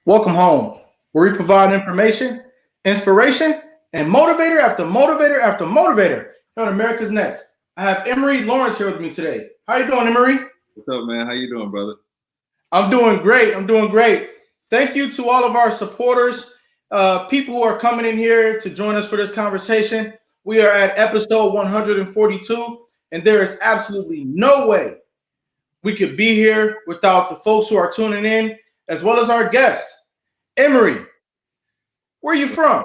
Welcome home, where we provide information, inspiration, and motivator after motivator after motivator here on America's Next. I have Emory Lawrence here with me today. How you doing, Emory? What's up, man? How you doing, brother? I'm doing great. I'm doing great. Thank you to all of our supporters, people who are coming in here to join us for this conversation. We are at episode 142, and there is absolutely no way we could be here without the folks who are tuning in, as well as our guests. Emory, where are you from?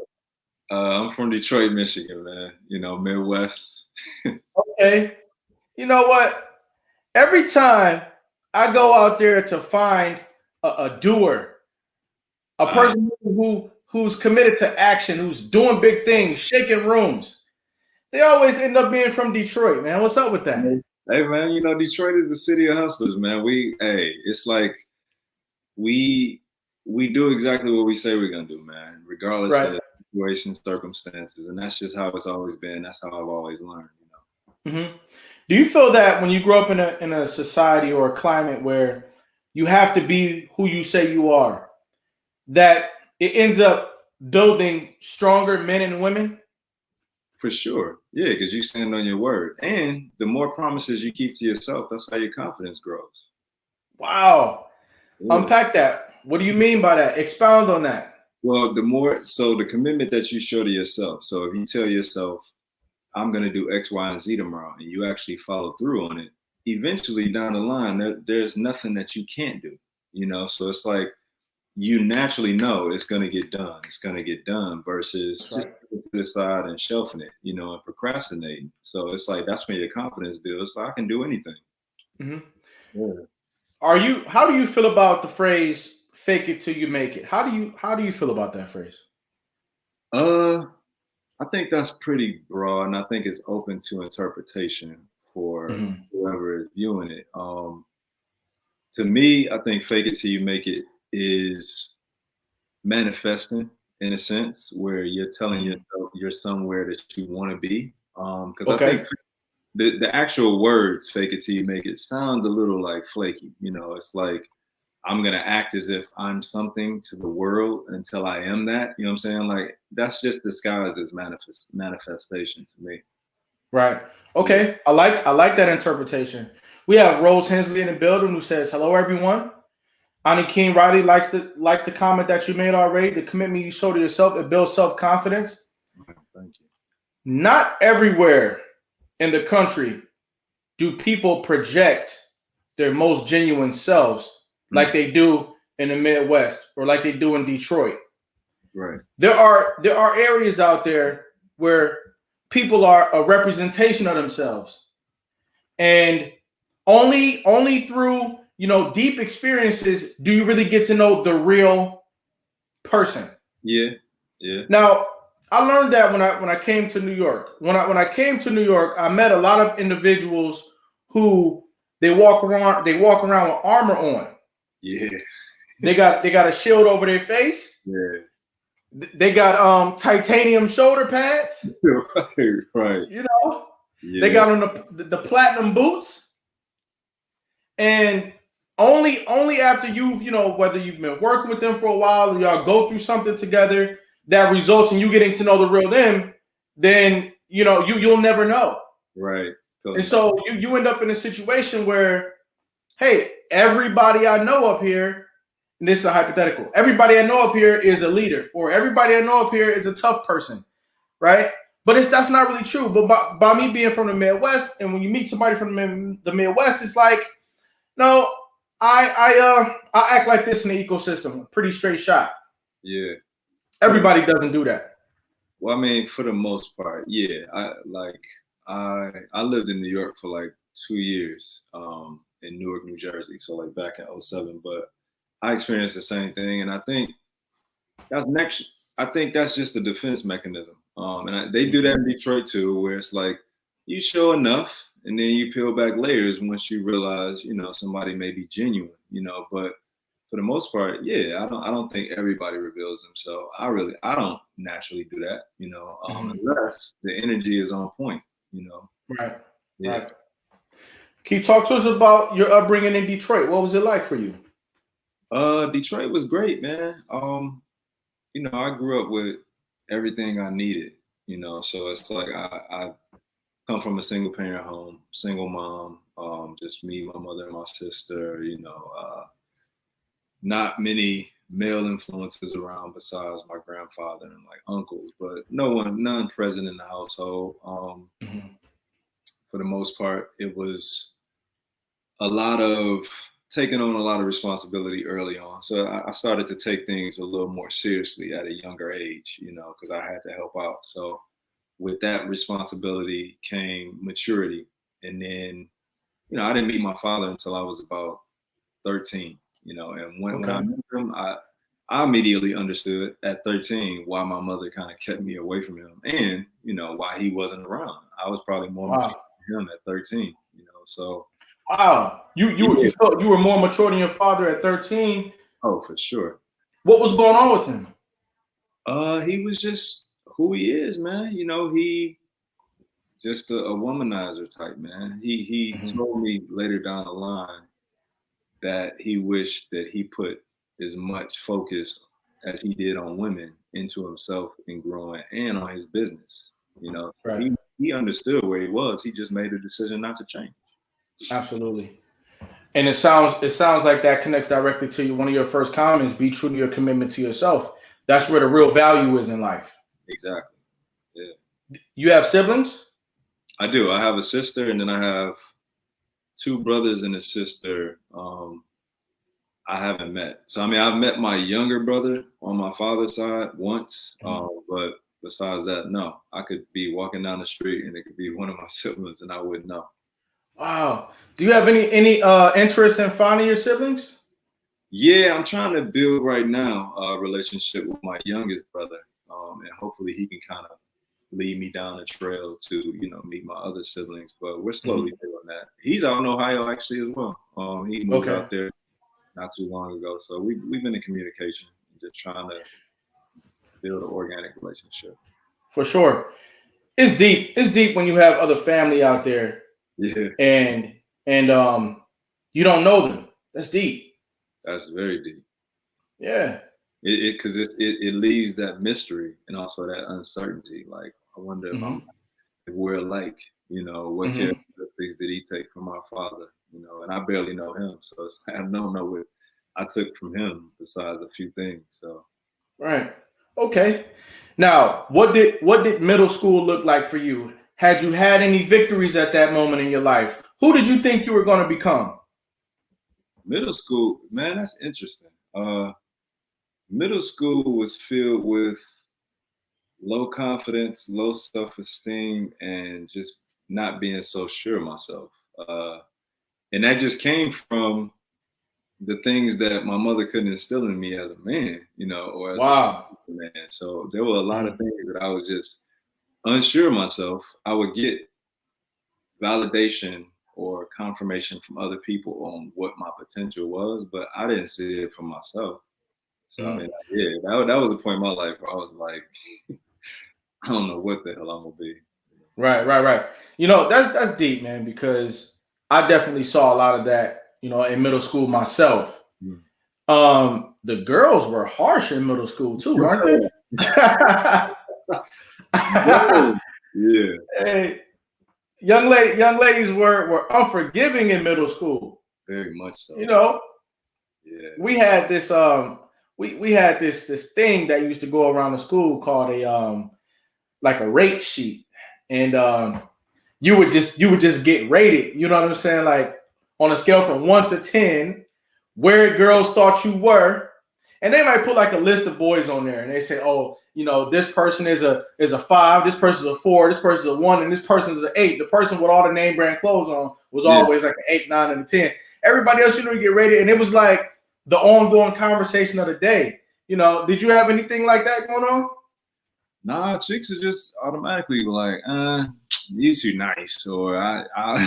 I'm from Detroit, Michigan, man. You know, Midwest. Okay. You know what? Every time I go out there to find a doer, a person who's committed to action, who's doing big things, shaking rooms, they always end up being from Detroit, man. What's up with that? Hey, man, you know, Detroit is the city of hustlers, man. It's like we do exactly what we say we're gonna do, man, regardless of situations, circumstances, and that's just how it's always been. That's how I've always learned, you know. Mm-hmm. Do you feel that when you grow up in a society or a climate where you have to be who you say you are, that it ends up building stronger men and women? For sure, yeah, because you stand on your word, and the more promises you keep to yourself, that's how your confidence grows. Wow. Yeah. Unpack that. What do you mean by that? Expound on that. Well, the commitment that you show to yourself. So if you tell yourself, I'm going to do X, Y, and Z tomorrow, and you actually follow through on it, eventually down the line, there's nothing that you can't do, you know? So it's like, you naturally know it's going to get done. It's going to get done versus just putting to the side and shelving it, you know, and procrastinating. So it's like, that's when your confidence builds. So I can do anything. Mm-hmm. Yeah. How do you feel about the phrase "fake it till you make it"? How do you feel about that phrase? I think that's pretty broad, and I think it's open to interpretation for whoever is viewing it. To me, I think "fake it till you make it" is manifesting in a sense where you're telling yourself you're somewhere that you want to be. Because I think the actual words "fake it till you make it" sound a little like flaky. You know, it's like, I'm going to act as if I'm something to the world until I am that. You know what I'm saying? Like, that's just disguised as manifestation to me. Right. Okay. I like that interpretation. We have Rose Hensley in the building who says, "Hello, everyone." Ani King Riley likes the comment that you made already. The commitment you show to yourself, it builds self-confidence. Thank you. Not everywhere in the country do people project their most genuine selves like they do in the Midwest or like they do in Detroit. Right. There are areas out there where people are a representation of themselves, and only through deep experiences do you really get to know the real person. Yeah. Now, I learned that when I came to New York. When I came to New York, I met a lot of individuals who they walk around with armor on. Yeah. They got a shield over their face. Yeah. They got titanium shoulder pads. Right. You know, they got on the platinum boots. And only after whether you've been working with them for a while, y'all go through something together that results in you getting to know the real them, then you'll never know. Right. Totally. And so you end up in a situation where, hey, everybody I know up here, and this is a hypothetical, everybody I know up here is a leader, or everybody I know up here is a tough person, right? But that's not really true. But by me being from the Midwest, and when you meet somebody from the Midwest, it's like, no, I act like this in the ecosystem, pretty straight shot. Yeah. Everybody doesn't do that. Well, I mean, for the most part, yeah. I lived in New York for like 2 years, in Newark, New Jersey. So back in 2007, but I experienced the same thing. And I think that's I think that's just a defense mechanism. They do that in Detroit too, where it's like you show enough, and then you peel back layers once you realize, somebody may be genuine, But for the most part, yeah, I don't think everybody reveals themselves. I don't naturally do that, unless the energy is on point, Right. Yeah. Right. Can you talk to us about your upbringing in Detroit? What was it like for you? Detroit was great, man. I grew up with everything I needed, so it's like I come from a single parent home, single mom, just me, my mother, and my sister, not many male influences around besides my grandfather and like uncles, but none present in the household. Mhm. For the most part, it was a lot of taking on a lot of responsibility early on. So I started to take things a little more seriously at a younger age, because I had to help out. So with that responsibility came maturity. And then, I didn't meet my father until I was about 13, and when I Okay. met him, I immediately understood at 13 why my mother kind of kept me away from him and, why he wasn't around. I was probably more mature Wow. than him at 13, so Wow. You yeah. felt you were more mature than your father at 13. Oh, for sure. What was going on with him? He was just who he is, man. He just a womanizer type, man. He Mhm. told me later down the line that he wished that he put as much focus as he did on women into himself and growing and on his business. So Right. he understood where he was. He just made a decision not to change. Absolutely. And it sounds like that connects directly to you. One of your first comments: be true to your commitment to yourself. That's where the real value is in life. Exactly. Yeah. You have siblings? I do. I have a sister, and then I have two brothers and a sister. I haven't met. So I mean, I've met my younger brother on my father's side once, Mhm. but besides that, no. I could be walking down the street and it could be one of my siblings, and I wouldn't know. Wow. Do you have any interest in finding your siblings? Yeah, I'm trying to build right now a relationship with my youngest brother, and hopefully he can kind of lead me down the trail to meet my other siblings. But we're slowly Mhm. doing that. He's out in Ohio actually as well. He moved Okay. out there not too long ago, so we've been in communication, just trying to build an organic relationship. For sure. It's deep. It's deep when you have other family out there Yeah, and and you don't know them. That's deep. that's very deep. Yeah. It because it leaves that mystery and also that uncertainty. Like I wonder Hmm. if we're alike. What Hmm. characteristics did he take from our father? And I barely know him, so I don't know what I took from him besides a few things. So Right. Okay. Now, what did middle school look like for you? Had you had any victories at that moment in your life? Who did you think you were going to become? middle school, man, that's interesting. Middle school was filled with low confidence, low self esteem, and just not being so sure of myself. Uh, and that just came from the things that my mother couldn't instill in me as a man, or as a Wow. man. So there were a lot of Mhm. things that I was just unsure of myself. I would get validation or confirmation from other people on what my potential was, but I didn't see it for myself. So I mean, Mhm. yeah, that was the point in my life where I was like, I don't know what the hell I'm gonna be. Right, right, right. That's deep, man, because I definitely saw a lot of that, in middle school myself. Mm. The girls were harsh in middle school too, weren't they? Yeah, yeah, Hey, young ladies were unforgiving in middle school. very much You so. know, Yeah, we had this we had this thing that used to go around the school called a like a rate sheet. And you would just get rated, you know what I'm saying? Like on a scale from 1 to 10, where girls thought you were. And they might put like a list of boys on there and they say, oh, this person is a 5, this person's a 4, this person's a 1, and this person's an 8. The person with all the name brand clothes on was yeah, always like an 8, 9, and a 10. Everybody else, you get rated. And it was like the ongoing conversation of the day. Did you have anything like that going on? Nah, chicks are just automatically like, you too nice, or Right,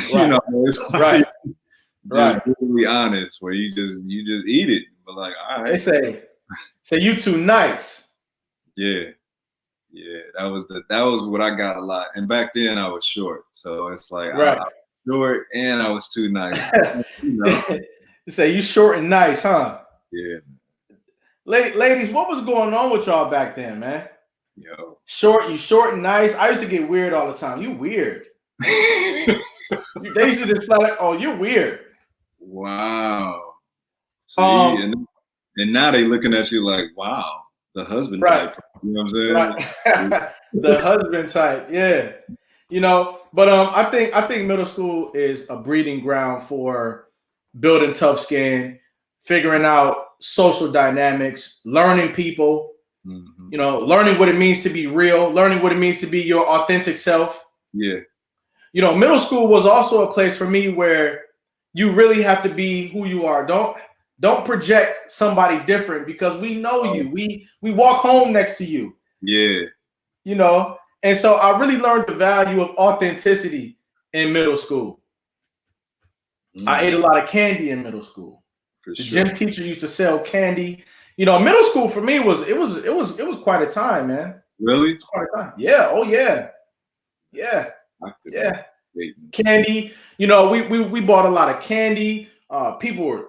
it's like right, just right. brutally honest, where you just eat it, but like, all They right, say you too nice. yeah, yeah, that was what I got a lot, and back then I was short, so it's like I Right. was short and I was too nice, you know, They say you short and nice, huh? yeah, Ladies, what was going on with y'all back then, man? yo. You short and nice. I used to get weird all the time. You weird. They used to just feel like, oh, you're weird. Wow. See, Um, and now they looking at you like, wow, the husband right, type. You know what I'm saying? right. The husband type, yeah. But I think middle school is a breeding ground for building tough skin, figuring out social dynamics, learning people, Mm-hmm. learning what it means to be real, learning what it means to be your authentic self. Yeah. Middle school was also a place for me where you really have to be who you are. Don't project somebody different because we know Oh, you. We walk home next to you, yeah. you know. And so I really learned the value of authenticity in middle school. I ate a Mm, lot of candy in middle school. for The gym sure. teacher used to sell candy. Middle school for me was quite a time, man. Really? It's quite a time. Yeah. Oh yeah. Yeah. I could not Yeah. wait. Candy. We bought a lot of candy. People were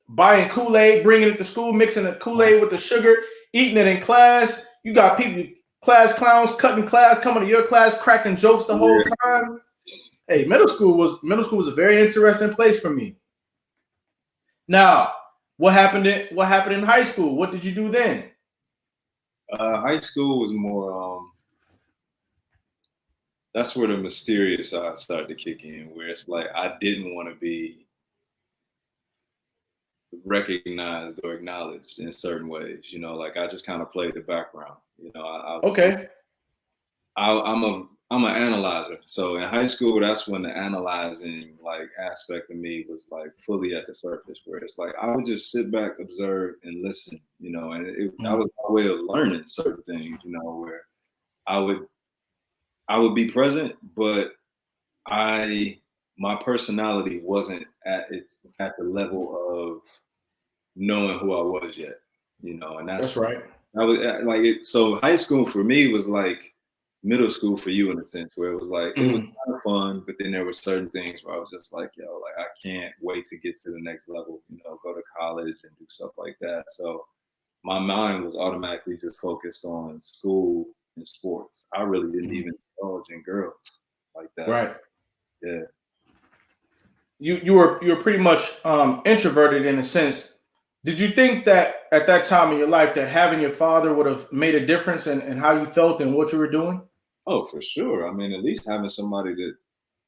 buying Kool-Aid, bringing it to school, mixing the Kool-Aid with the sugar, eating it in class. You got people, class clowns, cutting class, coming to your class, cracking jokes the whole Yeah. time. Hey, middle school was a very interesting place for me. Now, what happened in high school? What did you do then? High school was more. That's where the mysterious side started to kick in, where it's like I didn't want to be recognized or acknowledged in certain ways. Like I just kind of played the background. Okay. I'm an analyzer. So in high school, that's when the analyzing like aspect of me was like fully at the surface, where it's like I would just sit back, observe, and listen. And that Mhm. was my way of learning certain things. Where I would I would be present, but I my personality wasn't at the level of knowing who I was yet. And That's that's right. I was like it. So high school for me was like middle school for you in a sense, where it was like it was Mhm. kind of fun, but then there were certain things where I was just like, yo, like I can't wait to get to the next level. Go to college and do stuff like that. So my mind was automatically just focused on school and sports. I really didn't Mhm. even indulge in girls like that. Right. Yeah. You were pretty much introverted in a sense. Did you think that at that time in your life that having your father would have made a difference in how you felt and what you were doing? Oh, for sure. I mean, at least having somebody to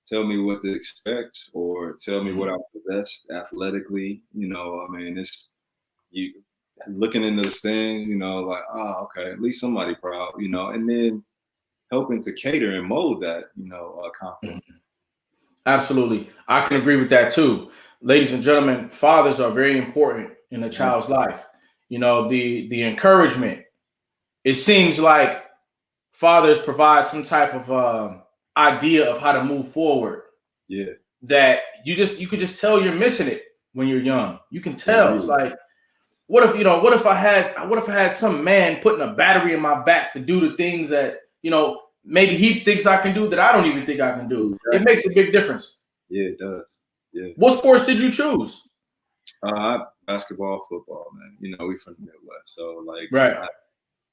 tell me what to expect or tell me what Mhm. I possessed athletically. I mean, it's you looking into the stands, like, oh, okay, at least somebody proud, and then helping to cater and mold that, confidence. Mhm. Absolutely. I can agree with that too. Ladies and gentlemen, fathers are very important in a Mhm. child's life. The encouragement. It seems like fathers provide some type of idea of how to move forward Yeah, that you could just tell you're missing it when you're young. You can tell. It's indeed. like, what if I had some man putting a battery in my back to do the things that, maybe he thinks I can do that I don't even think I can do. It Exactly. makes a big difference. Yeah, it does. Yeah. What sports did you choose? Basketball, football, man. We from the Midwest, so like, Right.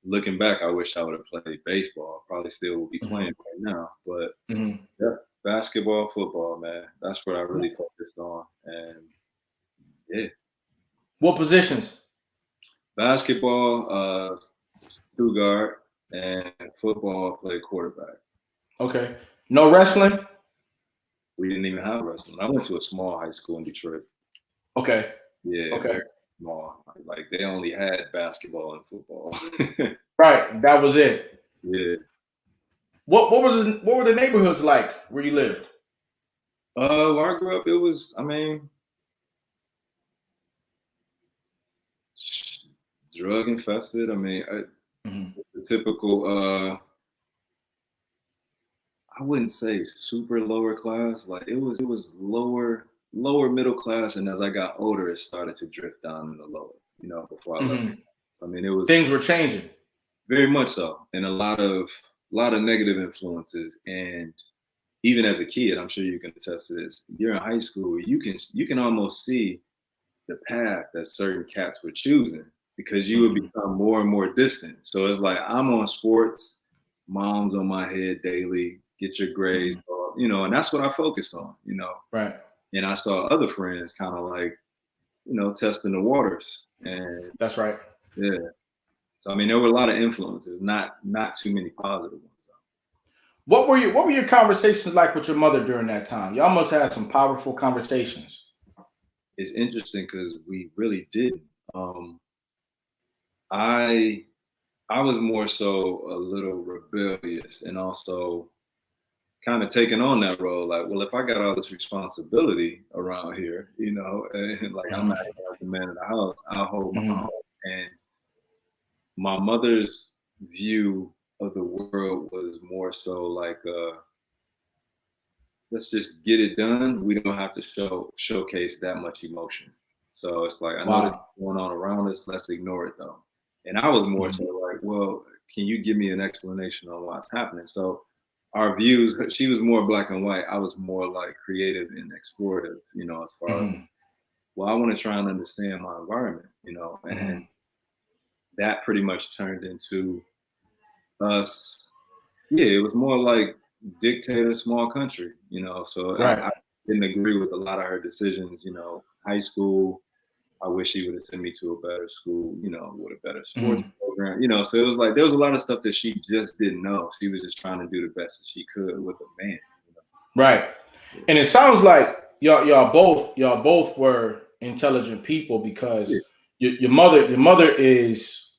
looking back, I wish I would have played baseball. Probably still would be playing Mhm. right now, but Mhm. yeah, basketball, football, man. That's what I really focused on, and yeah, What positions? basketball, two guard, and football, play quarterback. Okay. No wrestling? We didn't even have wrestling. I went to a small high school in Detroit. Okay. Yeah, Okay. very small. Like they only had basketball and football. Right. That was it. Yeah. What were the neighborhoods like where you lived? Where I grew up, it was, I mean, drug infested. I mean, Mm-hmm. the typical. I wouldn't say super lower class. Like it was lower middle class, and as I got older, it started to drift down in the lower. Before I left. Mm-hmm. I mean, it was Things were changing. very much so, and a lot of negative influences. And even as a kid, I'm sure you can attest to this. You're in high school, you can almost see the path that certain cats were choosing because you would Mm-hmm. become more and more distant. So it's like I'm on sports, mom's on my head daily, get your grades, and that's what I focused on. Right. And I saw other friends kind of like, testing the waters. And That's right. yeah. So I mean there were a lot of influences, not too many positive ones. What were your conversations like with your mother during that time? Y'all must have had some powerful conversations. It's interesting because we really didn't. I I was more so a little rebellious and also kind of taking on that role. Like, well, if I got all this responsibility around here, and like I'm not Mm-hmm. like the man of the house, I'll hold my Mm-hmm. own. And my mother's view of the world was more so like, let's just get it done. We don't have to showcase that much emotion. So it's like I know this is Wow. going on around us. Let's ignore it though. And I was more so Mm-hmm. like, well, can you give me an explanation on what's happening? So our views, she was more black and white. I was more like creative and explorative, as far as, Mm-hmm. well, I want to try and understand my environment, Mm-hmm. and that pretty much turned into us. Yeah, it was more like dictator, small country, So I Right. didn't agree with a lot of her decisions. High school, I wish she would have sent me to a better school, with a better sports Mm-hmm. program, So it was like there was a lot of stuff that she just didn't know. She was just trying to do the best that she could with a man. Right. Yeah. And it sounds like y'all both were intelligent people Yeah. because your mother is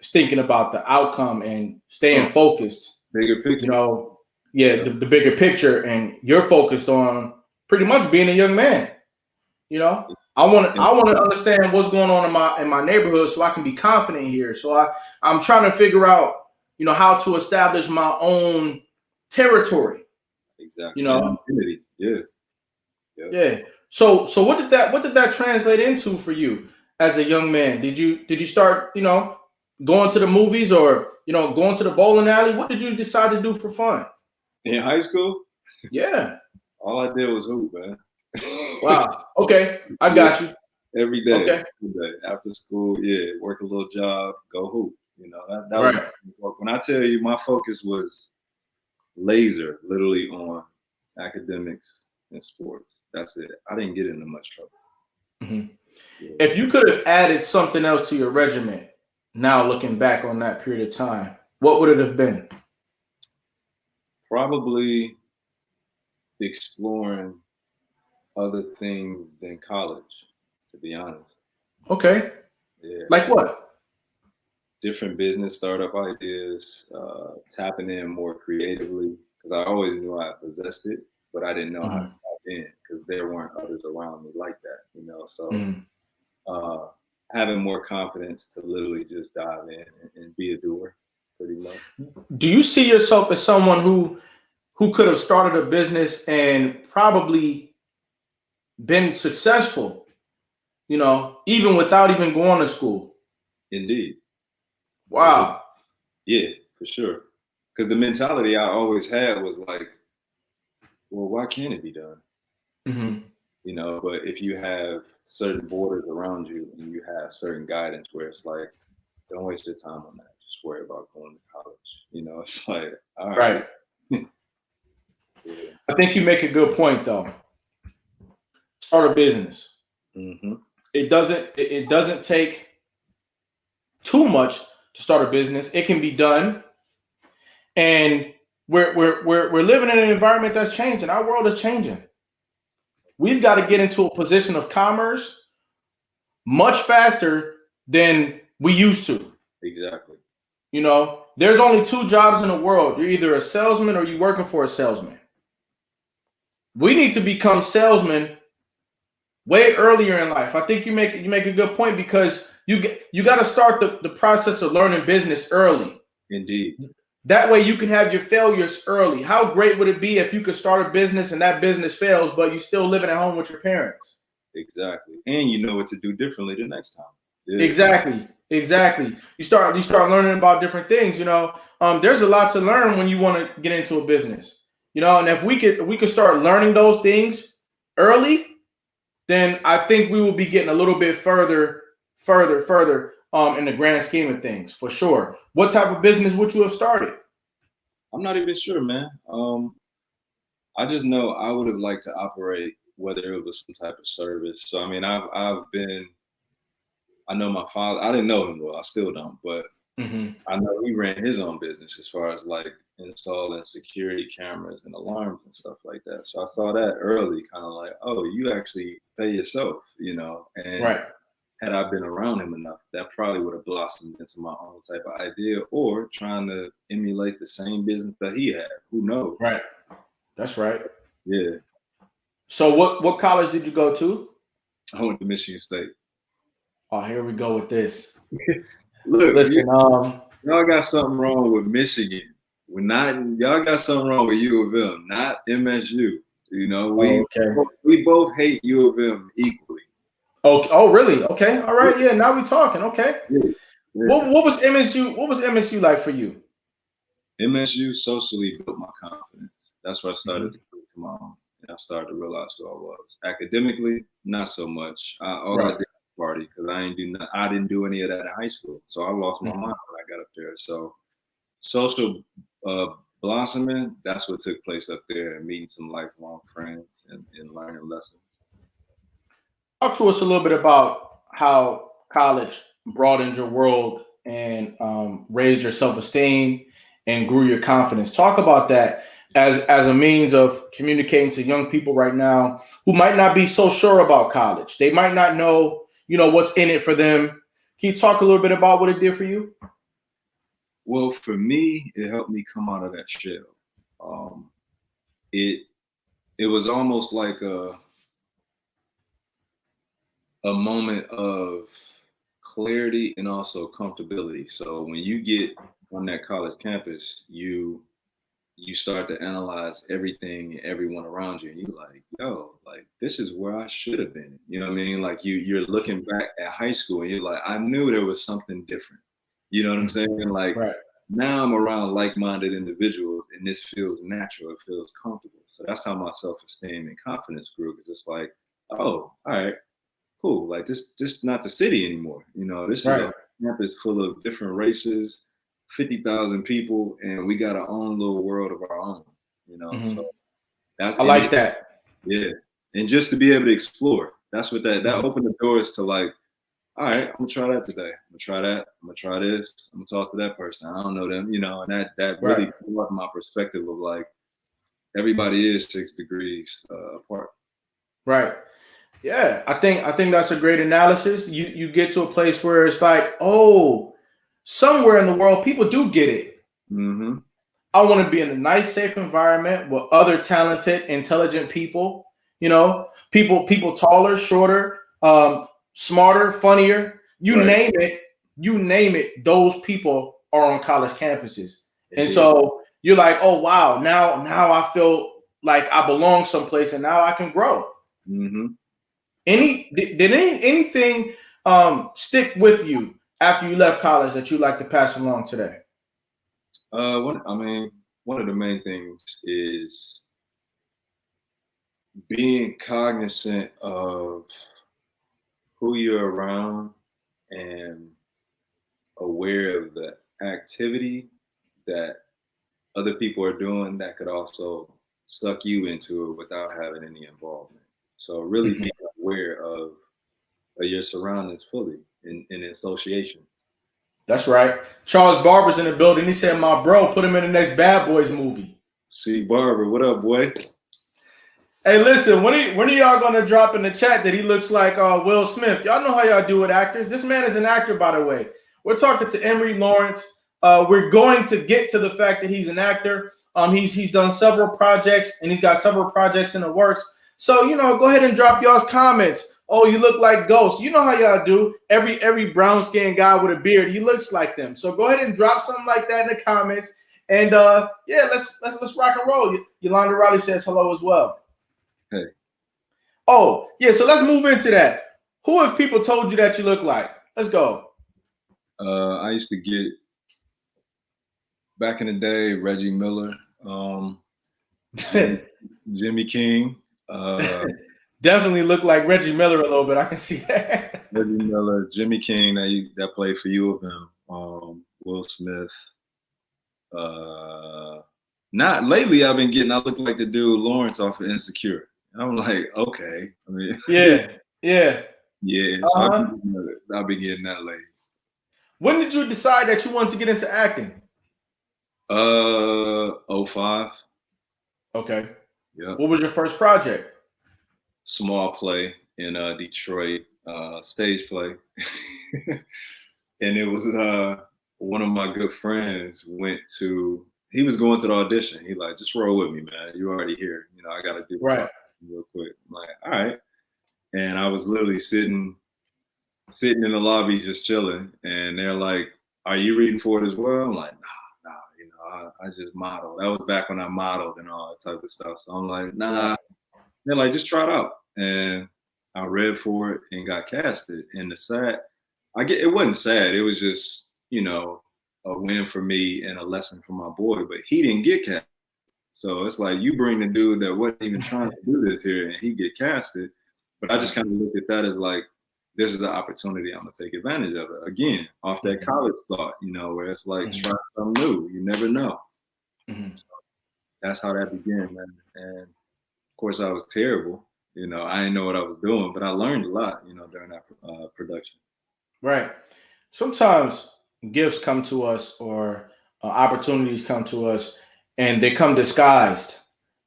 thinking about the outcome and Oh, staying focused. bigger You picture. know, yeah, Yeah. the bigger picture, and you're focused on pretty much being a young man. You know, I want to And I want to understand what's going on in my neighborhood so I can be confident here. So I'm trying to figure out how to establish my own territory. You exactly. And know, identity. Yeah. Yeah. yeah. So what did that translate into for you as a young man? Did you start going to the movies or going to the bowling alley? What did you decide to do for fun? In high school, Yeah. all I did was hoop, man. Wow. Okay. I Yeah. got you. Every day, Okay. every day. After school, yeah, work a little job, go hoop. That was Right. when I tell you my focus was laser, literally on academics and sports. That's it. I didn't get into much trouble. Mhm. Yeah. If you could have added something else to your regimen, now looking back on that period of time, what would it have been? Probably exploring other things than college, to be honest. Okay. Yeah. Like what? Different business startup ideas, tapping in more creatively because I always knew I possessed it, but I didn't know how to Hmm. tap in because there weren't others around me like that. So Hmm. uh, having more confidence to literally just dive in and be a doer, pretty much. Do you see yourself as someone who could have started a business and probably been successful, even without even going to school? Indeed, indeed, Wow. yeah, for sure. Because the mentality I always had was like, well, why can't it be done? Hmm. But if you have certain borders around you and you have certain guidance where it's like, don't waste your time on that. Just worry about going to college. It's like, all right. Right. Yeah. I think you make a good point though. Start a business. Hmm. It doesn't take too much to start a business. It can be done, and we're living in an environment that's changing. Our world is changing. We've got to get into a position of commerce much faster than we used to. Exactly. There's only two jobs in the world. You're either a salesman or you're working for a salesman. We need to become salesmen way earlier in life. I think you make a good point because You got to start the process of learning business early. Indeed. That way you can have your failures early. How great would it be if you could start a business and that business fails, but you still living at home with your parents? Exactly. And you know what to do differently the next time. Yeah. Exactly. You start learning about different things. There's a lot to learn when you want to get into a business. And if we could start learning those things early, then I think we will be getting a little bit further in the grand scheme of things, for sure. What type of business would you have started? I'm not even sure, man. I just know I would have liked to operate, whether it was some type of service. So I mean, I know my father. I didn't know him well. I still don't, but I know he ran his own business as far as like installing security cameras and alarms and stuff like that. So I saw that early, kind of like, oh, you actually pay yourself, And Right. had I been around him enough, that probably would have blossomed into my own type of idea, or trying to emulate the same business that he had. Who knows? Right. That's right. Yeah. So what college did you go to? I went to Michigan State. Oh, here we go with this. Look, listen, y'all got something wrong with Michigan. Y'all got something wrong with U of M, not MSU. We both hate U of M equally. Oh, really? Okay. All right. Yeah. Now we're talking. Okay. Yeah. What was MSU? What was MSU like for you? MSU socially built my confidence. That's where I started to come to my own, and I started to realize who I was. Academically, not so much. All I did was party, because I didn't do any of that in high school. So I lost my mind when I got up there. So social blossoming, that's what took place up there, and meeting some lifelong friends and learning lessons. Talk to us a little bit about how college broadened your world and raised your self-esteem and grew your confidence. Talk about that as a means of communicating to young people right now who might not be so sure about college. They might not know, what's in it for them. Can you talk a little bit about what it did for you? Well, for me, it helped me come out of that shell. It was almost like a moment of clarity and also comfortability. So when you get on that college campus, you start to analyze everything and everyone around you, and you're like, yo, like, this is where I should have been. You know what I mean? Like you're looking back at high school and you're like, I knew there was something different. You know what I'm saying? Like, now I'm around like-minded individuals and this feels natural. It feels comfortable. So that's how my self-esteem and confidence grew, because it's like, oh, all right, cool. Like this not the city anymore. This is a campus full of different races, 50,000 people, and we got our own little world of our own. So I like that. Yeah, and just to be able to explore, that's what that opened the doors to. Like, all right, I'm gonna try that today. I'm gonna try that. I'm gonna try this. I'm gonna talk to that person. I don't know them. And that really brought my perspective of like, everybody is 6 degrees apart. Right. Yeah, I think that's a great analysis. You get to a place where it's like, oh, somewhere in the world, people do get it. I want to be in a nice, safe environment with other talented, intelligent people. People taller, shorter, smarter, funnier. You name it. Those people are on college campuses, and so you're like, oh wow, now I feel like I belong someplace, and now I can grow. Did anything stick with you after you left college that you'd like to pass along today? One of the main things is being cognizant of who you're around and aware of the activity that other people are doing that could also suck you into it without having any involvement. So really being aware of your surroundings fully in association. That's right. Charles Barber's in the building. He said, my bro, put him in the next Bad Boys movie. See, Barber, what up, boy? Hey, listen, when are y'all going to drop in the chat that he looks like Will Smith? Y'all know how y'all do with actors. This man is an actor, by the way. We're talking to Emory Lawrence. We're going to get to the fact that he's an actor. He's done several projects, and he's got several projects in the works. So, go ahead and drop y'all's comments. Oh, you look like Ghost. You know how y'all do. Every brown skinned guy with a beard, he looks like them. So go ahead and drop something like that in the comments. And yeah, let's rock and roll. Yolanda Riley says hello as well. Hey. Oh, yeah, so let's move into that. Who have people told you that you look like? Let's go. I used to get, back in the day, Reggie Miller, Jimmy King. Definitely look like Reggie Miller a little bit. I can see that. Reggie Miller, Jimmy King, that played for U of M. Will Smith. Not lately. I look like the dude Lawrence off of Insecure. And I'm like, okay. I mean, yeah. yeah. So I'll be getting that late. When did you decide that you wanted to get into acting? 05. Okay. Yeah. What was your first project? Small play in Detroit, stage play. And it was one of my good friends he was going to the audition. He like, just roll with me, man. You already here. I got to do right real quick. I'm like, all right. And I was literally sitting in the lobby just chilling. And they're like, are you reading for it as well? I'm like, nah. I just modeled. That was back when I modeled and all that type of stuff. So I'm like, nah. Right. They're like, just try it out. And I read for it and got casted. And it wasn't sad. It was just, a win for me and a lesson for my boy. But he didn't get cast. So it's like you bring the dude that wasn't even trying to do this here and he get casted. But I just kind of look at that as like, this is an opportunity. I'm going to take advantage of it. Again, off that college thought, where it's like, try something new. You never know. So that's how that began, man. And of course, I was terrible. I didn't know what I was doing, but I learned a lot, during that production. Right. Sometimes gifts come to us or opportunities come to us and they come disguised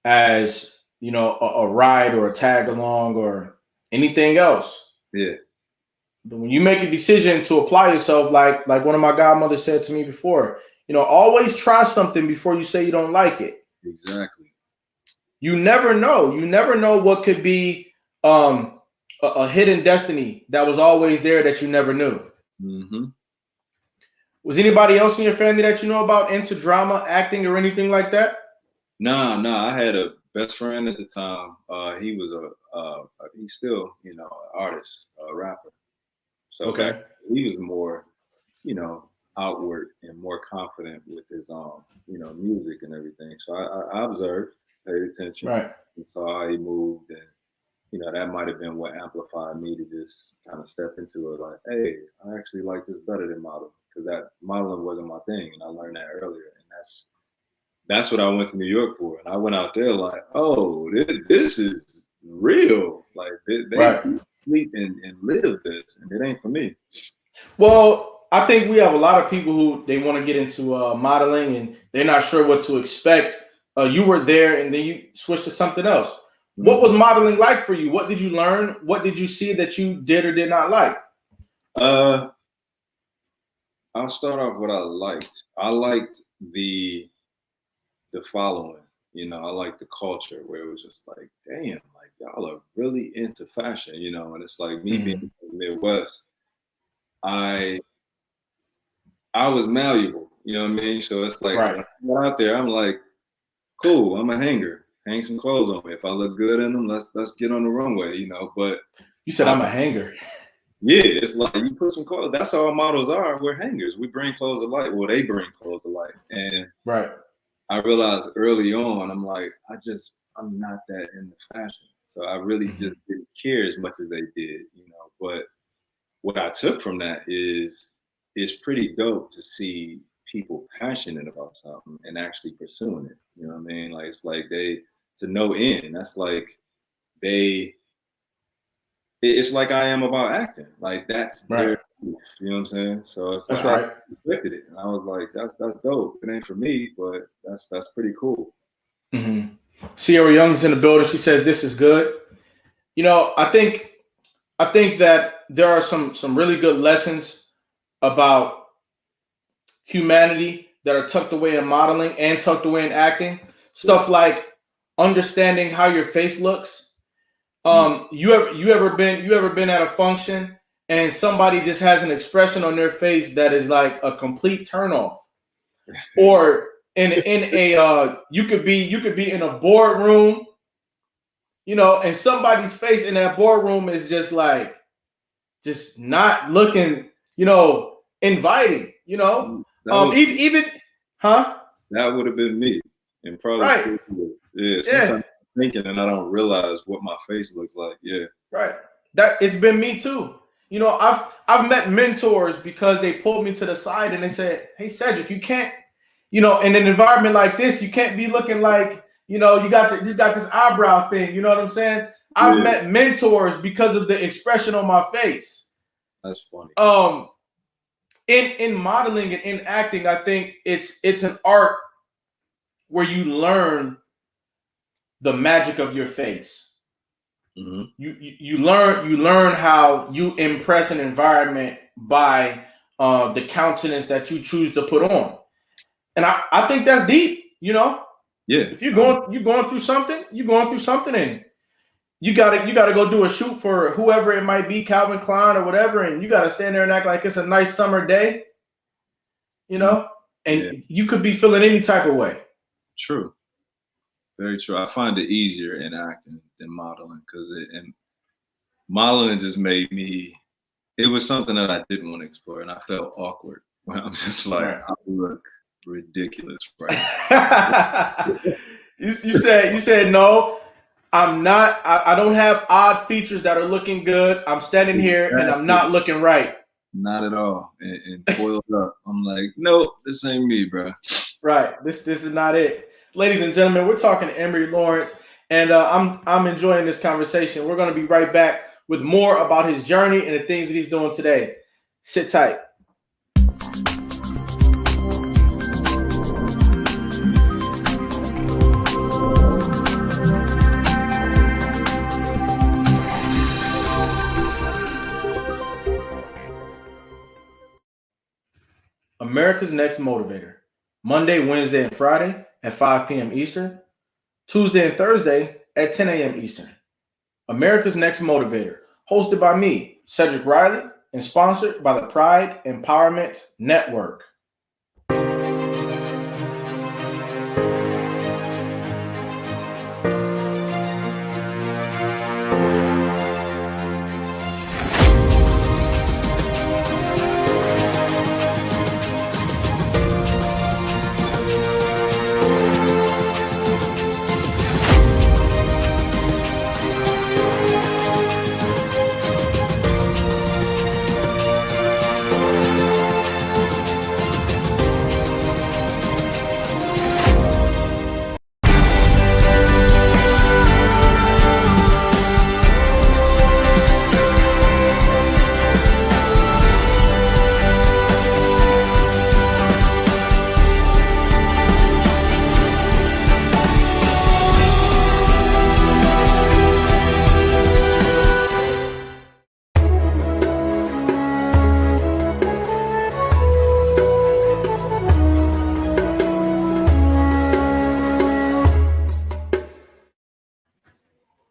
as, a ride or a tag along or anything else. Yeah. But when you make a decision to apply yourself, like one of my godmothers said to me before, always try something before you say you don't like it. Exactly. You never know. You never know what could be a hidden destiny that was always there that you never knew. Mm-hmm. Was anybody else in your family that you know about into drama, acting, or anything like that? No. I had a best friend at the time. He was he's still, an artist, a rapper. So okay. He was more, outward and more confident with his, music and everything. So I observed, paid attention, right, and saw how he moved, and that might have been what amplified me to just kind of step into it. Like, hey, I actually like this better than modeling because that modeling wasn't my thing, and I learned that earlier, and that's what I went to New York for. And I went out there like, oh, this is real. Like they sleep and live this, and it ain't for me. Well, I think we have a lot of people who they want to get into modeling and they're not sure what to expect. You were there and then you switched to something else. Mm-hmm. What was modeling like for you? What did you learn? What did you see that you did or did not like? I'll start off what I liked. I liked the following. I liked the culture where it was just like, damn, like y'all are really into fashion, and it's like me being from the Midwest, I was malleable, you know what I mean? So it's like when I went out there, I'm like, cool, I'm a hanger. Hang some clothes on me. If I look good in them, let's get on the runway, But you said I'm a hanger. Yeah, it's like you put some clothes. That's all models are. We're hangers. We bring clothes to light. Well, they bring clothes to light. And I realized early on, I'm like, I'm not that into fashion. So I really just didn't care as much as they did, But what I took from that is it's pretty dope to see people passionate about something and actually pursuing it. You know what I mean? Like it's like to no end. That's like it's like I am about acting. Like that's their, you know what I'm saying? So it's that's like I respected it. And I was like, that's dope. It ain't for me, but that's pretty cool. Mm-hmm. Sierra Young's in the building. She says this is good. I think that there are some really good lessons about humanity that are tucked away in modeling and tucked away in acting. Stuff like understanding how your face looks You ever been at a function and somebody just has an expression on their face that is like a complete turnoff, or in a you could be in a boardroom, and somebody's face in that boardroom is just like just not looking, inviting, That was even, huh? that would have been me, and probably Right. still would. Yeah. Yeah. Sometimes I'm thinking and I don't realize what my face looks like. Yeah. Right. That it's been me too. I've met mentors because they pulled me to the side and they said, "Hey, Cedric, you can't, in an environment like this, you can't be looking like, you got this eyebrow thing." You know what I'm saying? I've met mentors because of the expression on my face. That's funny. In modeling and in acting, I think it's an art where you learn the magic of your face. Mm-hmm. You learn how you impress an environment by the countenance that you choose to put on, and I think that's deep. Yeah. If you're going through something, and you gotta go do a shoot for whoever it might be, Calvin Klein or whatever, and you gotta stand there and act like it's a nice summer day, and you could be feeling any type of way. True. Very true. I find it easier in acting than modeling because modeling just made me. It was something that I didn't want to explore, and I felt awkward. I'm just like, I look ridiculous right you said no. I'm not. I don't have odd features that are looking good. I'm standing here and I'm not looking right. Not at all. And boiled up. I'm like, nope, this ain't me, bro. Right. This is not it. Ladies and gentlemen, we're talking to Emory Lawrence, and I'm enjoying this conversation. We're going to be right back with more about his journey and the things that he's doing today. Sit tight. America's Next Motivator. Monday, Wednesday, and Friday at 5 p.m. Eastern. Tuesday and Thursday at 10 a.m. Eastern. America's Next Motivator. Hosted by me, Cedric Riley, and sponsored by the Pride Empowerment Network.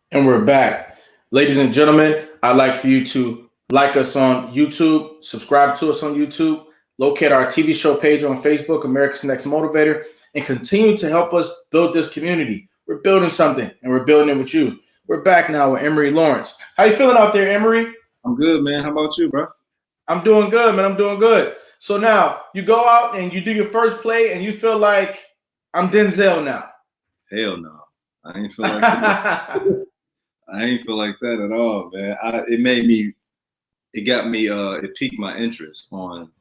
And we're back. Ladies and gentlemen, I'd like for you to like us on YouTube, subscribe to us on YouTube, locate our TV show page on Facebook, America's Next Motivator, and continue to help us build this community. We're building something, and we're building it with you. We're back now with Emory Lawrence. How you feeling out there, Emory? I'm good, man. How about you, bro? I'm doing good, man. I'm doing good. So now you go out and you do your first play, and you feel like I'm Denzel now. Hell no. I ain't feel like that. I ain't feel like that at all, man. It piqued my interest on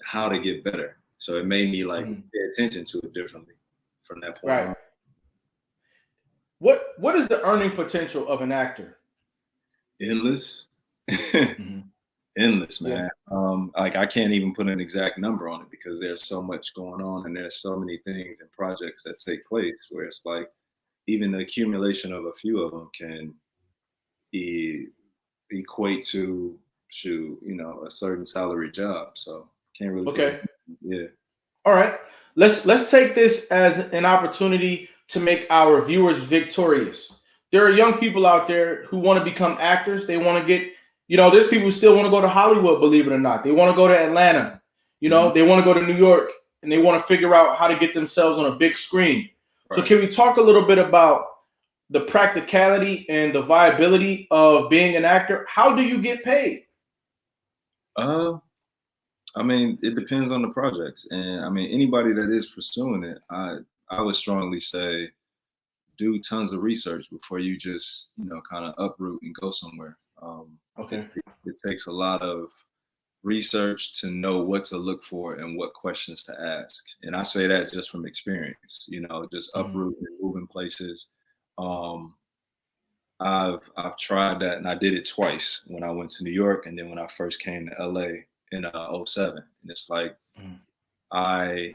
how to get better. So it made me pay attention to it differently from that point on. What is the earning potential of an actor? Endless. Endless, man. Yeah. I can't even put an exact number on it because there's so much going on and there's so many things and projects that take place where it's like even the accumulation of a few of them can equate to a certain salary job. So can't really. Okay. Yeah. All right. Let's take this as an opportunity to make our viewers victorious. there are young people out there who want to become actors. They want to get, there's people who still want to go to Hollywood, believe it or not. They want to go to Atlanta. They want to go to New York, and they want to figure out how to get themselves on a big screen. Right. So can we talk a little bit about the practicality and the viability of being an actor? How do you get paid? I mean, it depends on the projects. And I mean, anybody that is pursuing it, I would strongly say do tons of research before you just, kind of uproot and go somewhere. Okay. It takes a lot of research to know what to look for and what questions to ask. And I say that just from experience, just uproot and moving places. I've tried that, and I did it twice when I went to New York, and then when I first came to LA in '07. And it's like I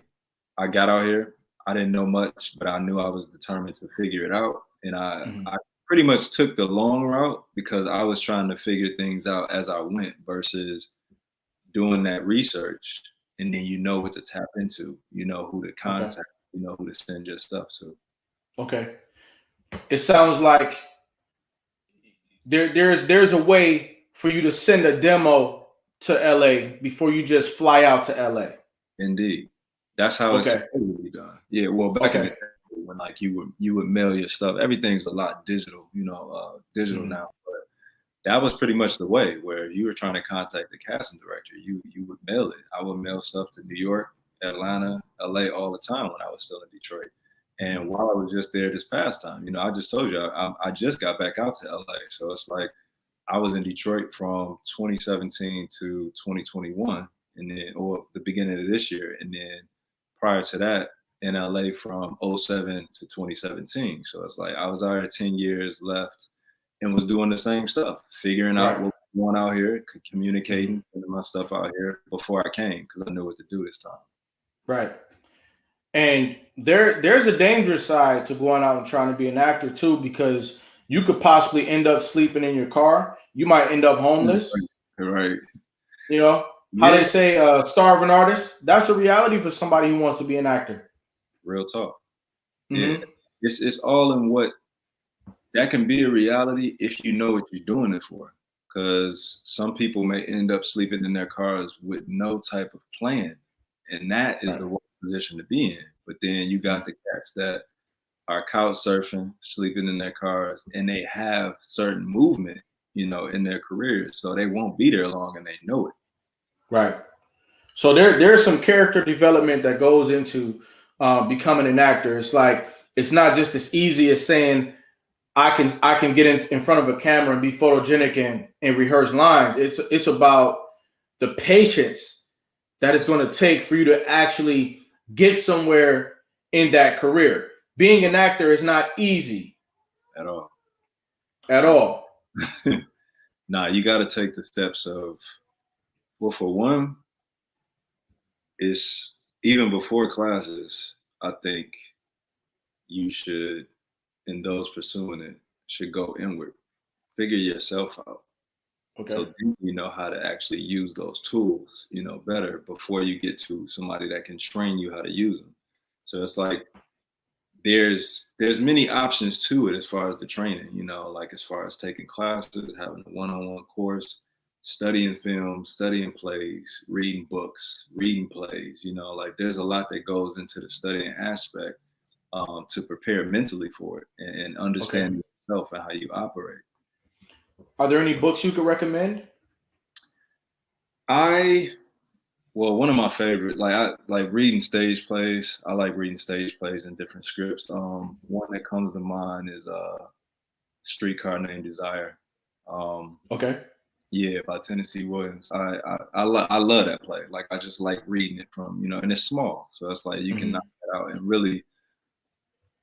got out here. I didn't know much, but I knew I was determined to figure it out. And I pretty much took the long route because I was trying to figure things out as I went versus doing that research. And then you know what to tap into, who to contact, who to send your stuff to. Okay. It sounds like there's a way for you to send a demo to LA before you just fly out to LA. Indeed. That's how it's supposed to be done. Yeah, well, back in the day, when like you would mail your stuff, everything's a lot digital, digital now. But that was pretty much the way where you were trying to contact the casting director. You would mail it. I would mail stuff to New York, Atlanta, LA all the time when I was still in Detroit. And while I was just there this past time, I just told you I just got back out to LA. So it's like I was in Detroit from 2017 to 2021, and then or the beginning of this year, and then prior to that in LA from '07 to 2017. So it's like I was out here 10 years left and was doing the same stuff, figuring out what was going out here, communicating, putting my stuff out here before I came because I knew what to do this time. Right. And there's a dangerous side to going out and trying to be an actor too, because you could possibly end up sleeping in your car. You might end up homeless. Right. How they say, starving artist. That's a reality for somebody who wants to be an actor. Real talk. Yeah. It's all in what that can be a reality if you know what you're doing it for. Because some people may end up sleeping in their cars with no type of plan. And that is the worst position to be in. But then you got the cats that are couch surfing, sleeping in their cars, and they have certain movement, in their careers. So they won't be there long and they know it. Right. So there's some character development that goes into becoming an actor. It's like it's not just as easy as saying I can get in front of a camera and be photogenic and rehearse lines. It's about the patience that it's going to take for you to actually get somewhere in that career. Being an actor is not easy at all. At all. Nah, you got to take the steps of, well, for one, it's even before classes, I think you should, and those pursuing it, should go inward. Figure yourself out. Okay. So you know how to actually use those tools, better before you get to somebody that can train you how to use them. So it's like there's many options to it as far as the training, like as far as taking classes, having a one-on-one course, studying film, studying plays, reading books, reading plays, like there's a lot that goes into the studying aspect to prepare mentally for it and understand yourself and how you operate. Are there any books you could recommend? Well, one of my favorite, I like reading stage plays. I like reading stage plays in different scripts. One that comes to mind is Streetcar Named Desire. Yeah, by Tennessee Williams. I love that play. Like I just like reading it from, and it's small. So it's like you can knock it out and really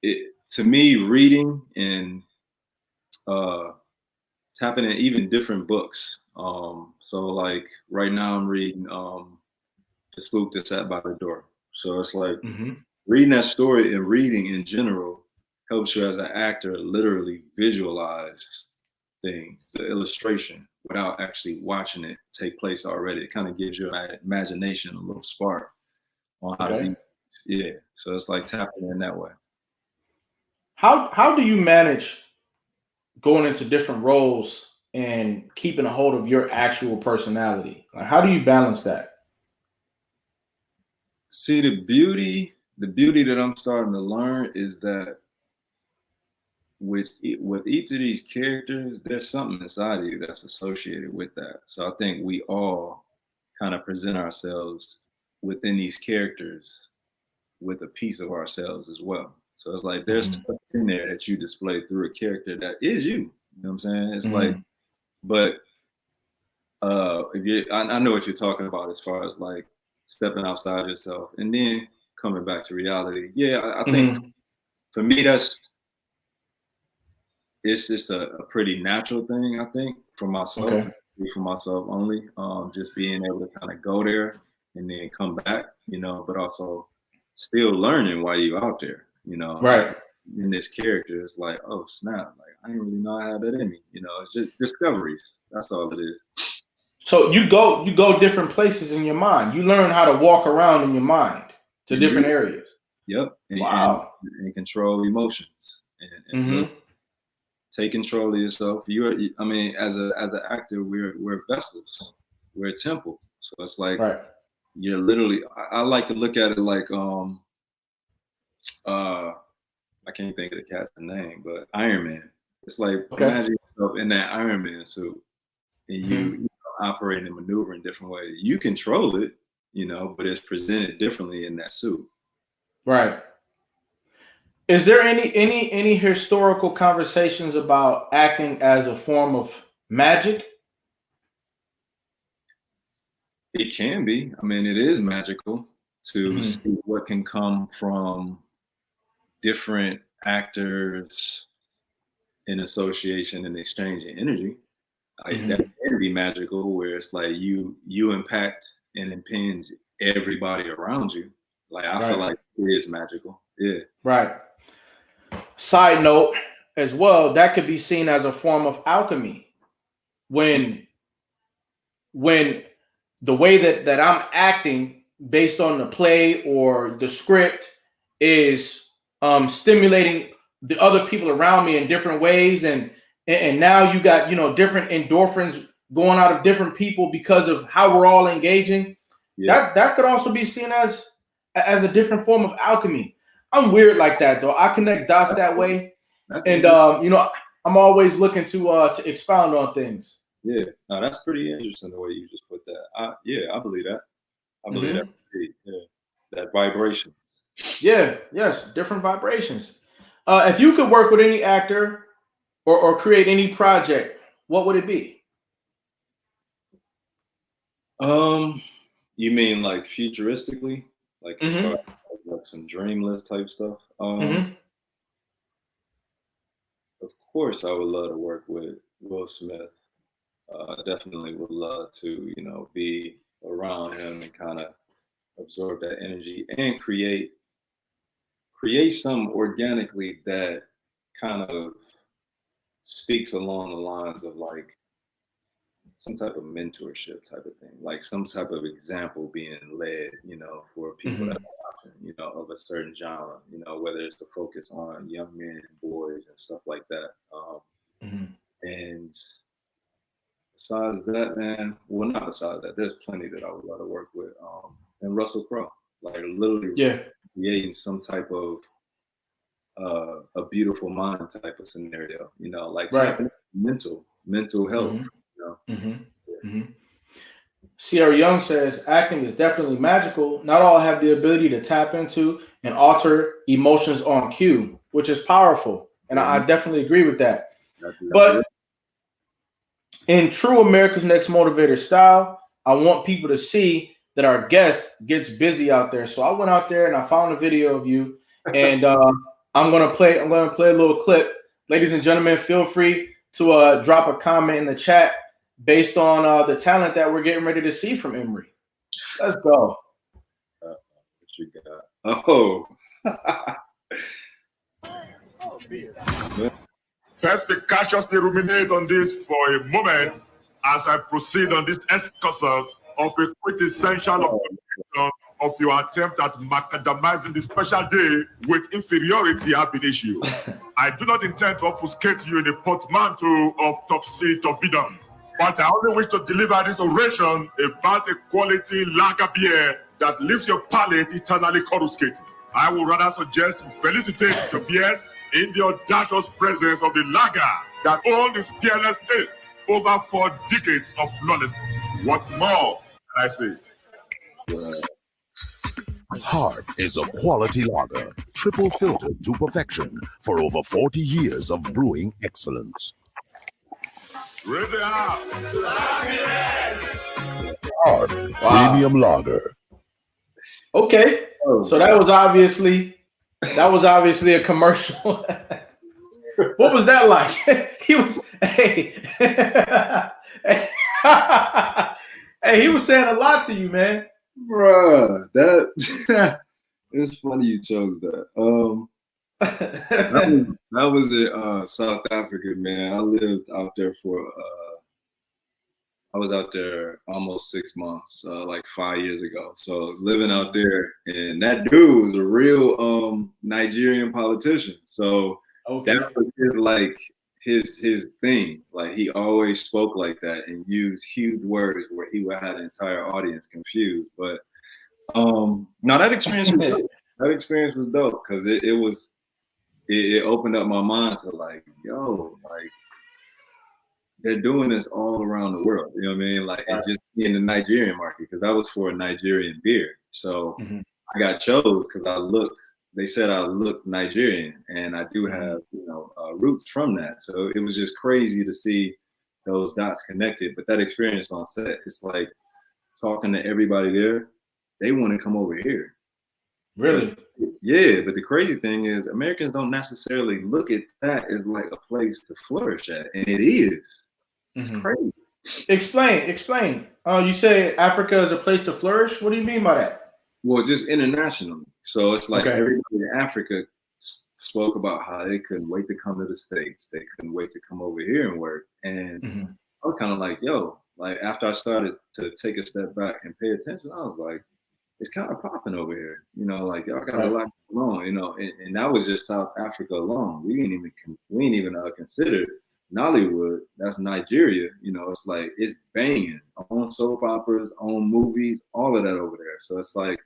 to me, reading and tapping in even different books. So like right now I'm reading The Sloop That Sat by the Door. So it's like reading that story and reading in general helps you as an actor literally visualize things, the illustration, without actually watching it take place already. It kind of gives your imagination a little spark on how to be. Yeah. So it's like tapping in that way. How do you manage going into different roles and keeping a hold of your actual personality? Like, how do you balance that? See, the beauty that I'm starting to learn is that with each of these characters, there's something inside of you that's associated with that. So I think we all kind of present ourselves within these characters with a piece of ourselves as well. So it's like there's Mm-hmm. stuff in there that you display through a character that is you. You know what I'm saying? It's like, Mm-hmm. but if you, I know what you're talking about as far as like stepping outside yourself and then coming back to reality. Yeah, I think Mm-hmm. for me it's just a pretty natural thing. I think Okay. for myself only. Just being able to kind of go there and then come back, but also still learning while you're out there. Right. In this character, it's like, oh snap, like I didn't really know I had that in me. It's just discoveries. That's all it is. So you go different places in your mind. You learn how to walk around in your mind to different Indeed. areas. Yep. Wow. And control emotions and really Mm-hmm. take control of yourself. I mean, as an actor, we're vessels. We're a temple. So it's like Right. you're literally. I like to look at it like uh I can't think of the cat's name, but Iron Man. It's like Okay. imagine yourself in that Iron Man suit and Mm-hmm. you operate and maneuver in different ways. You control it, but it's presented differently in that suit. Right. Is there any historical conversations about acting as a form of magic? It can be. I mean, it is magical to Mm-hmm. see what can come from different actors in association and exchanging energy. That Mm-hmm. can be magical, where it's like you impact and impinge everybody around you. Like I feel Right. like it is magical. Yeah. Right. Side note as well, that could be seen as a form of alchemy when when the way that I'm acting based on the play or the script is stimulating the other people around me in different ways, and now you got different endorphins going out of different people because of how we're all engaging. Yeah. That could also be seen as a different form of alchemy. I'm weird like that though. I connect dots That's that cool. way, That's and interesting. I'm always looking to expound on things. Yeah. No, that's pretty interesting the way you just put that. I believe that. I believe that. Hmm. Yeah. That vibration. Yeah, yes, different vibrations. If you could work with any actor or create any project, what would it be? Um, you mean like futuristically, like as far Mm-hmm. as like some dreamless type stuff? Mm-hmm. Of course, I would love to work with Will Smith. Definitely would love to, be around him and kind of absorb that energy and create some organically that kind of speaks along the lines of like some type of mentorship type of thing, like some type of example being led, for people that Mm-hmm. are watching, of a certain genre, whether it's to focus on young men and boys and stuff like that. Mm-hmm. And besides that, man, well, not besides that, there's plenty that I would love to work with. And Russell Crowe, like literally Yeah. creating some type of a beautiful mind type of scenario, like Right. tapping into mental health, Mm-hmm. you know. Mm-hmm. Mm-hmm. Sierra Young says acting is definitely magical. Not all have the ability to tap into and alter emotions on cue, which is powerful, and Yeah, I definitely agree with that. that's But in true America's Next Motivator style, I want people to see that our guest gets busy out there. So I went out there and I found a video of you, and I'm gonna play. I'm gonna play a little clip. Ladies and gentlemen, feel free to drop a comment in the chat based on the talent that we're getting ready to see from Emory. Let's go. what you got. Oh, Let's be cautiously ruminate on this for a moment as I proceed on this excursus of a quintessential observation of your attempt at macadamizing the special day with inferiority ab initio. I do not intend to obfuscate you in a portmanteau of topsy-turvydom, but I only wish to deliver this oration about a quality lager beer that leaves your palate eternally coruscating. I would rather suggest to felicitate the beers in the audacious presence of the lager that owned this peerless taste over 4 decades of flawlessness. What more can I say? Hart is a quality lager, triple filtered to perfection for over 40 years of brewing excellence. Raise it up. Hart Premium Lager. Okay, so that was obviously a commercial. What was that like? He was hey, hey, he was saying a lot to you, man. Bruh, that it's funny you chose that. That was in South Africa, man. I lived out there I was out there almost 6 months, like 5 years ago. So living out there, and that dude was a real Nigerian politician. So that was his thing. Like he always spoke like that and used huge words where he would have the entire audience confused. But now that experience was dope. That experience was dope because it opened up my mind to like, yo, like they're doing this all around the world. You know what I mean? Like and just in the Nigerian market, because that was for a Nigerian beer. So I got chose because they said I looked Nigerian, and I do have, roots from that. So it was just crazy to see those dots connected. But that experience on set, it's like talking to everybody there, they want to come over here. Really? Yeah, but the crazy thing is Americans don't necessarily look at that as like a place to flourish at, and it is. It's crazy. Explain. You say Africa is a place to flourish. What do you mean by that? Well, just internationally. So it's like everybody in Africa spoke about how they couldn't wait to come to the States. They couldn't wait to come over here and work. And I was kind of like, yo, like after I started to take a step back and pay attention, I was like, it's kind of popping over here. Like y'all got a lot going on, and that was just South Africa alone. We ain't even considered Nollywood. That's Nigeria. It's like it's banging on soap operas, on movies, all of that over there. So it's like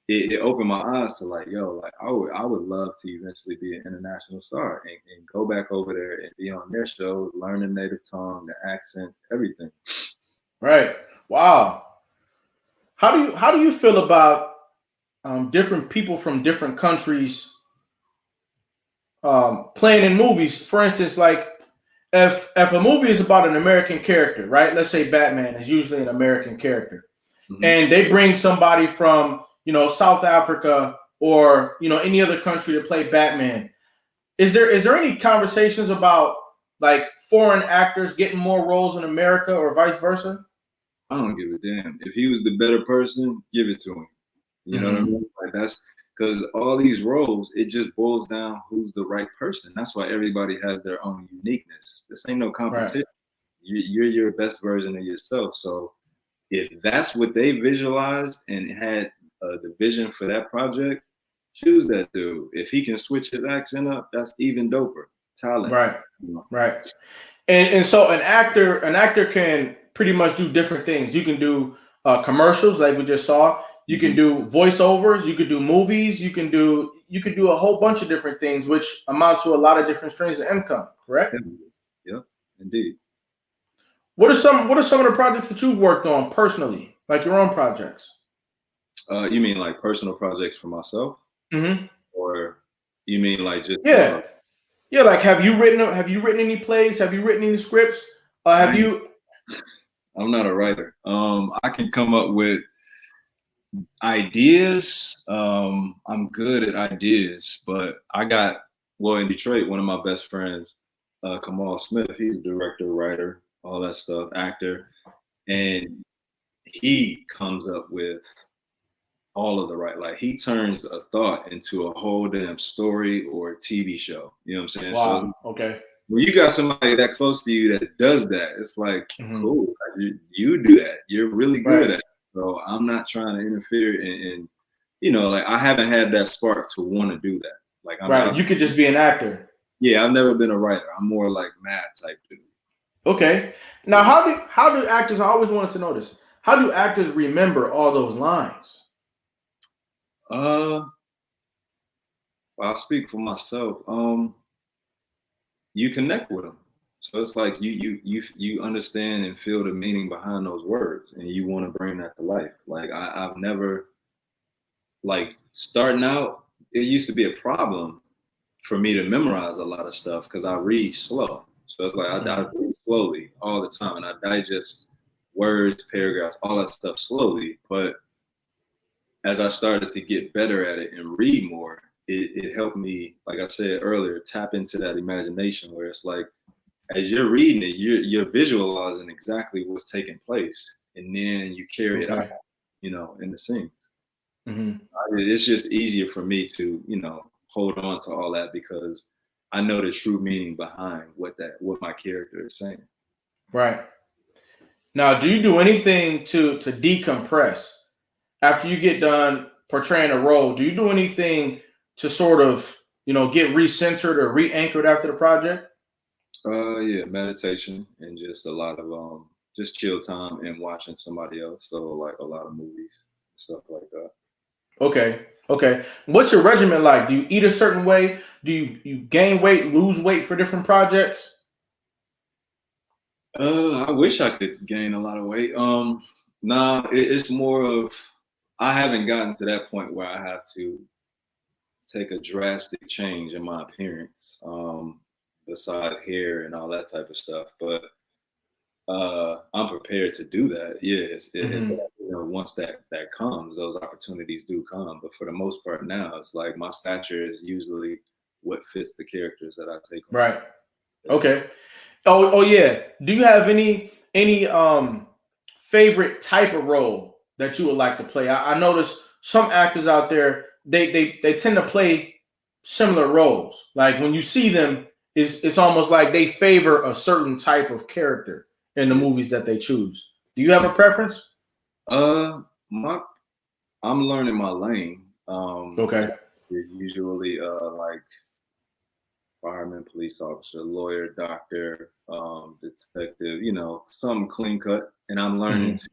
it opened my eyes to like, yo, like I would love to eventually be an international star and go back over there and be on their shows, learn the native tongue, the accents, everything. Right. Wow. How do you feel about different people from different countries playing in movies? For instance, like if a movie is about an American character, right? Let's say Batman is usually an American character, and they bring somebody from South Africa or any other country to play Batman. Is there any conversations about like foreign actors getting more roles in America or vice versa? I don't give a damn. If he was the better person, give it to him. You know what I mean? Like that's because all these roles, it just boils down who's the right person. That's why everybody has their own uniqueness. This ain't no competition. Right. You're your best version of yourself. So if that's what they visualized and had the vision for that project, choose that dude. If he can switch his accent up, that's even doper. Talent. Right. Right. And so an actor can pretty much do different things. You can do commercials like we just saw. You can do voiceovers. You can do movies. You can do a whole bunch of different things, which amount to a lot of different streams of income. Correct? Yeah, indeed. What are some of the projects that you've worked on personally, like your own projects? You mean like personal projects for myself, or you mean like just yeah? Like have you written any plays? Have you written any scripts? Have you? I'm not a writer. I can come up with ideas. I'm good at ideas, but in Detroit, one of my best friends, Kamal Smith, he's a director, writer, all that stuff, actor. And he comes up with all of the right, like he turns a thought into a whole damn story or a TV show. You know what I'm saying? Wow. So, okay. When you got somebody that close to you that does that, it's like, cool. You do that. You're really good at it. So I'm not trying to interfere and like I haven't had that spark to want to do that. Like I'm you could just be an actor. Yeah, I've never been a writer. I'm more like math type dude. Okay. Now, how do actors? I always wanted to know this. How do actors remember all those lines? I'll speak for myself. You connect with them, so it's like you understand and feel the meaning behind those words, and you want to bring that to life. Like I've never, like, starting out, it used to be a problem for me to memorize a lot of stuff because I read slow. So it's like I read slowly all the time, and I digest words, paragraphs, all that stuff slowly. But as I started to get better at it and read more, it helped me, like I said earlier, tap into that imagination where it's like, as you're reading it, you're visualizing exactly what's taking place, and then you carry it out, in the scenes. It's just easier for me to, hold on to all that because I know the true meaning behind what my character is saying. Right. Now, do you do anything to decompress after you get done portraying a role? Do you do anything to sort of, get recentered or re-anchored after the project? Yeah, meditation and just a lot of just chill time and watching somebody else. So like a lot of movies, stuff like that. Okay. What's your regimen like? Do you eat a certain way? Do you gain weight, lose weight for different projects? I wish I could gain a lot of weight. Nah, it's more of, I haven't gotten to that point where I have to take a drastic change in my appearance, besides hair and all that type of stuff. But I'm prepared to do that. Yes, once that comes, those opportunities do come. But for the most part now, it's like my stature is usually what fits the characters that I take on. Right. Okay. Oh yeah. Do you have any favorite type of role that you would like to play? I notice some actors out there, they tend to play similar roles. Like when you see them, it's almost like they favor a certain type of character in the movies that they choose. Do you have a preference? I'm learning my lane. Okay. Usually like fireman, police officer, lawyer, doctor, detective, some clean cut. And I'm learning to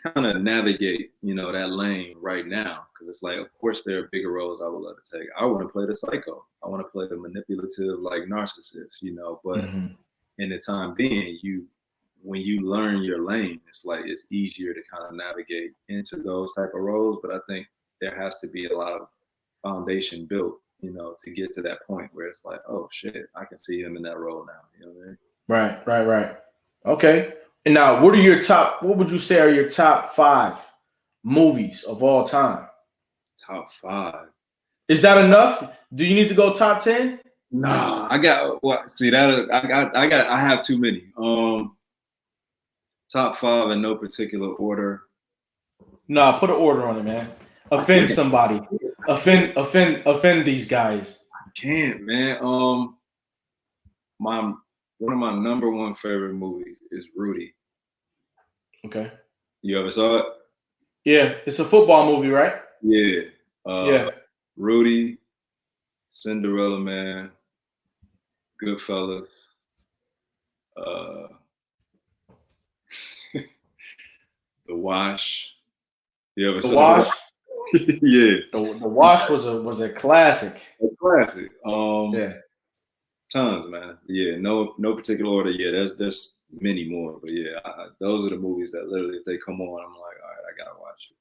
kind of navigate, that lane right now. Cause it's like, of course there are bigger roles I would love to take. I want to play the psycho. I want to play the manipulative, like narcissist, but in the time being, when you learn your lane, it's like, it's easier to kind of navigate into those type of roles. But I think there has to be a lot of foundation built, to get to that point where it's like, oh shit, I can see him in that role now. You know what I mean? Right. Okay. And now, what would you say are your top 5 movies of all time? Top 5. Is that enough? Do you need to go top 10? Nah, I got what? See that I have too many. Top 5 in no particular order. Nah, put an order on it, man. Offend somebody. Offend these guys. I can't, man. One of my number one favorite movies is Rudy. Okay. You ever saw it? Yeah, it's a football movie, right? Yeah. Yeah. Rudy, Cinderella Man, Goodfellas, The Wash. You ever The Wash? Yeah. The Wash was a classic. A classic. Yeah. Tons, man. Yeah, no particular order. Yeah, there's many more, but yeah, those are the movies that literally, if they come on, I'm like, all right, I gotta watch it.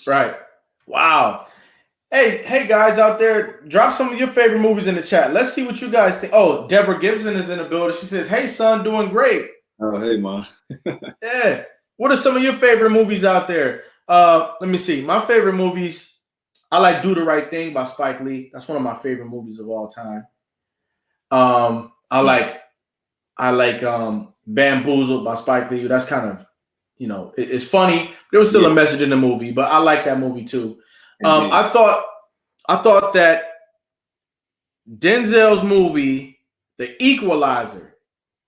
Right. Wow. Hey guys out there, drop some of your favorite movies in the chat. Let's see what you guys think. Oh, Deborah Gibson is in the building. She says, "Hey son, doing great." Oh, hey man. Yeah. What are some of your favorite movies out there? Let me see. My favorite movies, I like Do the Right Thing by Spike Lee. That's one of my favorite movies of all time. I like Bamboozled by Spike Lee. That's kind of, it's funny. There was still a message in the movie, but I like that movie too. I thought that Denzel's movie, The Equalizer,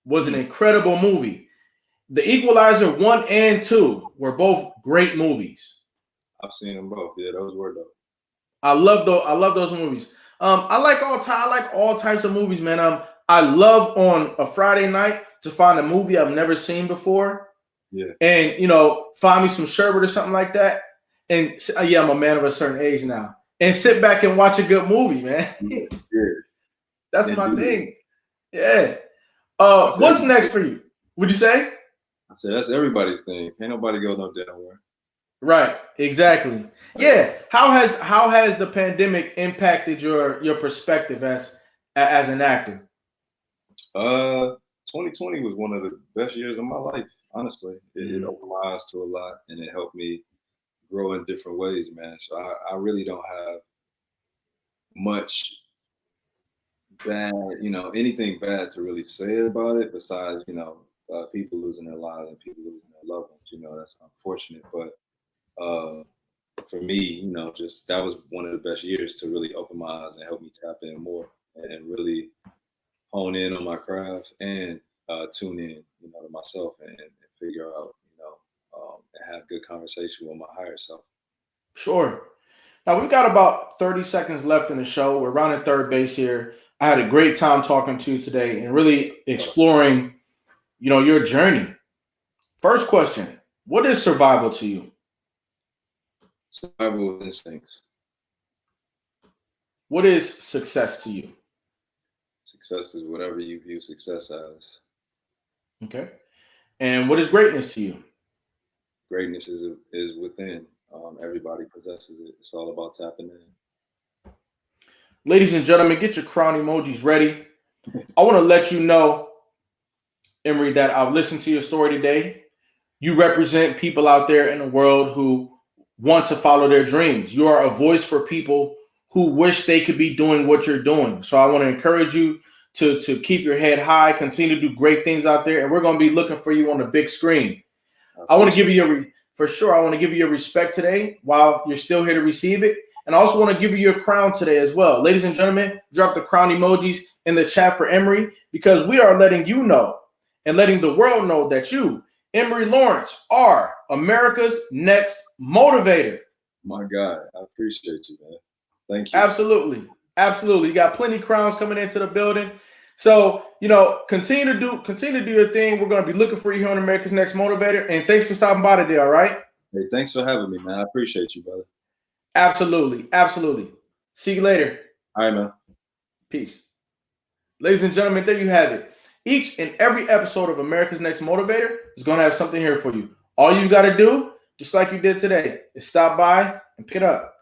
was an incredible movie. The Equalizer 1 and 2 were both great movies. I've seen them both. Yeah, those were dope. I love those movies. I like all types of movies, man. I love on a Friday night to find a movie I've never seen before. Yeah. And find me some sherbet or something like that. And yeah, I'm a man of a certain age now. And sit back and watch a good movie, man. Yeah. That's my thing. Yeah. That's What's next for you? Would you say? I said that's everybody's thing. Can't nobody go no damn where. Right. Exactly. Yeah. How has the pandemic impacted your perspective as an actor? 2020 was one of the best years of my life. Honestly, it opened my eyes to a lot, and it helped me grow in different ways, man. So I really don't have much bad, anything bad to really say about it besides, people losing their lives and people losing their loved ones. That's unfortunate. But for me, just that was one of the best years to really open my eyes and help me tap in more and really hone in on my craft and tune in, to myself and figure out, and have good conversation with my higher self. Sure. Now we've got about 30 seconds left in the show. We're rounding third base here. I had a great time talking to you today and really exploring, your journey. First question, what is survival to you? Survival instincts. What is success to you? Success is whatever you view success as. Okay. And what is greatness to you? Greatness is within. Everybody possesses it. It's all about tapping in. Ladies and gentlemen, get your crown emojis ready. I want to let you know, Emory, that I've listened to your story today. You represent people out there in the world who want to follow their dreams. You are a voice for people who wish they could be doing what you're doing. So I want to encourage you to keep your head high, continue to do great things out there, and we're going to be looking for you on the big screen. I want to give you I want to give you your respect today while you're still here to receive it. And I also want to give you your crown today as well. Ladies and gentlemen, drop the crown emojis in the chat for Emory because we are letting you know and letting the world know that you, Emory Lawrence, are America's next motivator. My God, I appreciate you, man. Thank you. Absolutely. Absolutely. You got plenty of crowns coming into the building. So, continue to do your thing. We're going to be looking for you here on America's Next Motivator. And thanks for stopping by today, all right? Hey, thanks for having me, man. I appreciate you, brother. Absolutely. Absolutely. See you later. All right, man. Peace. Ladies and gentlemen, there you have it. Each and every episode of America's Next Motivator is going to have something here for you. All you got to do, just like you did today, is stop by and pick it up.